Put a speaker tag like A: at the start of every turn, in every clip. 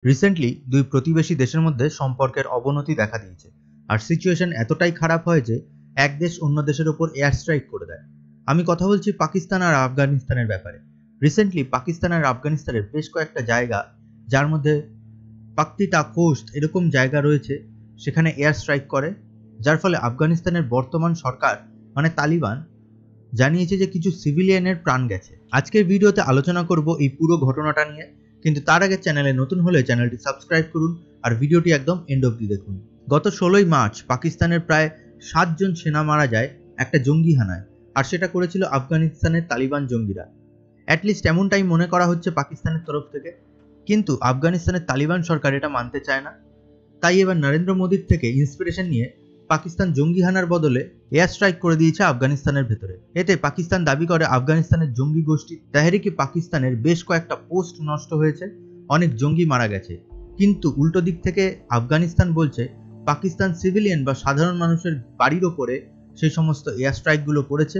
A: Recently দুই প্রতিবেশী দেশের মধ্যে সম্পর্কের অবনতি দেখা দিয়েছে, আর সিচুয়েশন এতটাই খারাপ হয় যে এক দেশ অন্য দেশের উপর এয়ার স্ট্রাইক করে দেয়। আমি কথা বলছি পাকিস্তান আর আফগানিস্তানের ব্যাপারে। রিসেন্টলি পাকিস্তান আর আফগানিস্তানের বেশ কয়েকটা জায়গা, যার মধ্যে পাকতিতা কোস্ট এরকম জায়গা রয়েছে, সেখানে এয়ার স্ট্রাইক করে, যার ফলে আফগানিস্তানের বর্তমান সরকার মানে তালিবান জানিয়েছে যে কিছু সিভিলিয়ানের প্রাণ গেছে। আজকের ভিডিওতে আলোচনা করব এই পুরো ঘটনাটা নিয়ে, কিন্তু তার আগে চ্যানেলে নতুন হলে চ্যানেলটি সাবস্ক্রাইব করুন আর ভিডিওটি একদম এন্ড অবধি দেখুন। গত 16ই মার্চ পাকিস্তানের প্রায় 7 জন সেনা মারা যায় একটা জঙ্গি হানায়, আর সেটা করেছিল আফগানিস্তানের তালিবান জঙ্গিরা। অ্যাটলিস্ট এমনটাই মনে করা হচ্ছে পাকিস্তানের তরফ থেকে, কিন্তু আফগানিস্তানের তালিবান সরকার এটা মানতে চায় না। তাই এবার নরেন্দ্র মোদীর থেকে ইন্সপিরেশন নিয়ে পাকিস্তান জঙ্গি হানার বদলে এয়ার স্ট্রাইক করে দিয়েছে আফগানিস্তানের ভেতরে। এতে পাকিস্তান দাবি করে আফগানিস্তানের জঙ্গি গোষ্ঠী তেহরিকে পাকিস্তানের বেশ কয়েকটা পোস্ট নষ্ট হয়েছে, অনেক জঙ্গি মারা গেছে। কিন্তু উল্টো দিক থেকে আফগানিস্তান বলছে পাকিস্তান সিভিলিয়ান বা সাধারণ মানুষের বাড়ির ওপরে সেই সমস্ত এয়ার স্ট্রাইকগুলো করেছে,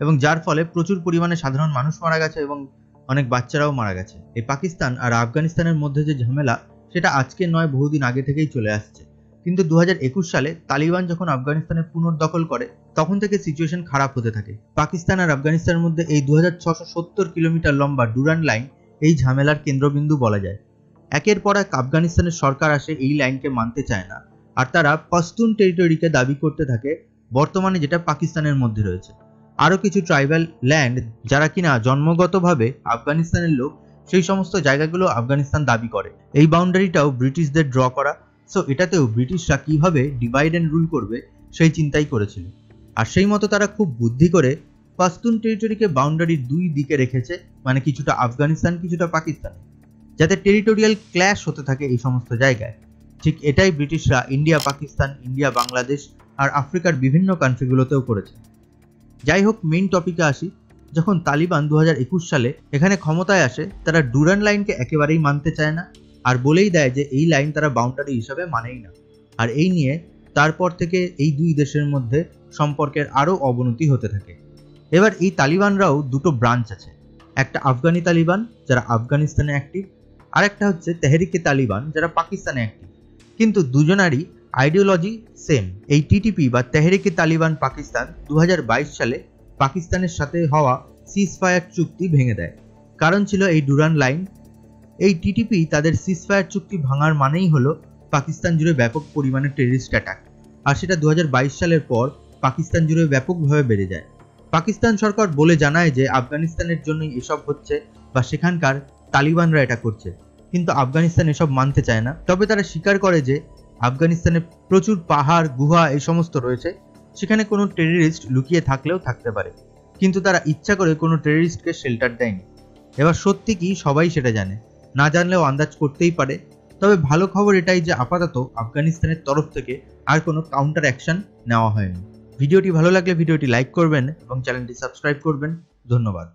A: এবং যার ফলে প্রচুর পরিমাণে সাধারণ মানুষ মারা গেছে এবং অনেক বাচ্চারাও মারা গেছে। এই পাকিস্তান আর আফগানিস্তানের মধ্যে যে ঝামেলা, সেটা আজকে নয়, বহুদিন আগে থেকেই চলে আসছে। কিন্তু 2021 সালে তালিবান যখন আফগানিস্তানের পুনর্দখল করে, তখন থেকে সিচুয়েশন খারাপ হতে থাকে। পাকিস্তান আর আফগানিস্তানের মধ্যে এই 2670 কিলোমিটার লম্বা ডুরান্ড লাইন এই ঝামেলার কেন্দ্রবিন্দু বলা যায়। একের পর এক আফগানিস্তানের সরকার আসে এই লাইনকে মানতে চায় না, আর তারা পশতুন টেরিটরিকে দাবি করতে থাকে, বর্তমানে যেটা পাকিস্তানের মধ্যে রয়েছে। আরও কিছু ট্রাইবাল ল্যান্ড, যারা কিনা জন্মগতভাবে আফগানিস্তানের লোক, সেই সমস্ত জায়গাগুলো আফগানিস্তান দাবি করে। এই বাউন্ডারিটাও ব্রিটিশদের ড্র করা, সো এটাতেও ব্রিটিশরা কিভাবে ডিভাইড অ্যান্ড রুল করবে সেই চিন্তাই করেছিল। আর সেই মতো তারা খুব বুদ্ধি করে পশতুন টেরিটরিকে বাউন্ডারির দুই দিকে রেখেছে, মানে কিছুটা আফগানিস্তান কিছুটা পাকিস্তান, যাতে টেরিটোরিয়াল ক্ল্যাশ হতে থাকে এই সমস্ত জায়গায়। ঠিক এটাই ব্রিটিশরা ইন্ডিয়া পাকিস্তান, ইন্ডিয়া বাংলাদেশ আর আফ্রিকার বিভিন্ন কান্ট্রিগুলোতেও করেছে। যাই হোক, মেইন টপিকে আসি। যখন তালিবান 2021 সালে এখানে ক্ষমতায় আসে, তারা ডুরান্ড লাইনকে একেবারেই মানতে চায় না, আর বলেই দেয় যে এই লাইন তারা বাউন্ডারি হিসাবে মানেই না। আর এই নিয়ে তারপর থেকে এই দুই দেশের মধ্যে সম্পর্কের আরও অবনতি হতে থাকে। এবার এই তালিবানরাও দুটো ব্রাঞ্চ আছে, একটা আফগানি তালিবান যারা আফগানিস্তানে অ্যাক্টিভ, আর একটা হচ্ছে তেহরিকে তালিবান যারা পাকিস্তানে অ্যাক্টিভ। কিন্তু দুজনারই আইডিওলজি সেম। এই টিটিপি বা তেহরিকে তালিবান পাকিস্তান 2022 সালে পাকিস্তানের সাথে হওয়া সিজফায়ার চুক্তি ভেঙে দেয়। কারণ ছিল এই ডুরান্ড লাইন। এই টিটিপি তাদের সিজফায়ার চুক্তি ভাঙার মানেই হলো পাকিস্তান জুড়ে ব্যাপক পরিমাণে টেররিস্ট অ্যাটাক, আর সেটা 2022 সালের পর পাকিস্তান জুড়ে ব্যাপকভাবে বেড়ে যায়। পাকিস্তান সরকার বলে জানায় যে আফগানিস্তানের জন্যই এসব হচ্ছে বা সেখানকার তালিবানরা এটা করছে, কিন্তু আফগানিস্তান এসব মানতে চায় না। তবে তারা স্বীকার করে যে আফগানিস্তানে প্রচুর পাহাড়, গুহা এই সমস্ত রয়েছে, সেখানে কোনো টেররিস্ট লুকিয়ে থাকলেও থাকতে পারে, কিন্তু তারা ইচ্ছা করে কোনো টেররিস্টকে শেল্টার দেয়নি। এবার সত্যি কি সবাই সেটা জানে, না জানলেও আন্দাজ করতেই পারে। তবে ভালো খবর এটাই যে আপাতত আফগানিস্তানের তরফ থেকে আর কোনো কাউন্টার অ্যাকশন নেওয়া হয়নি। ভিডিওটি ভালো লাগলে ভিডিওটি লাইক করবেন এবং চ্যানেলটি সাবস্ক্রাইব করবেন। ধন্যবাদ।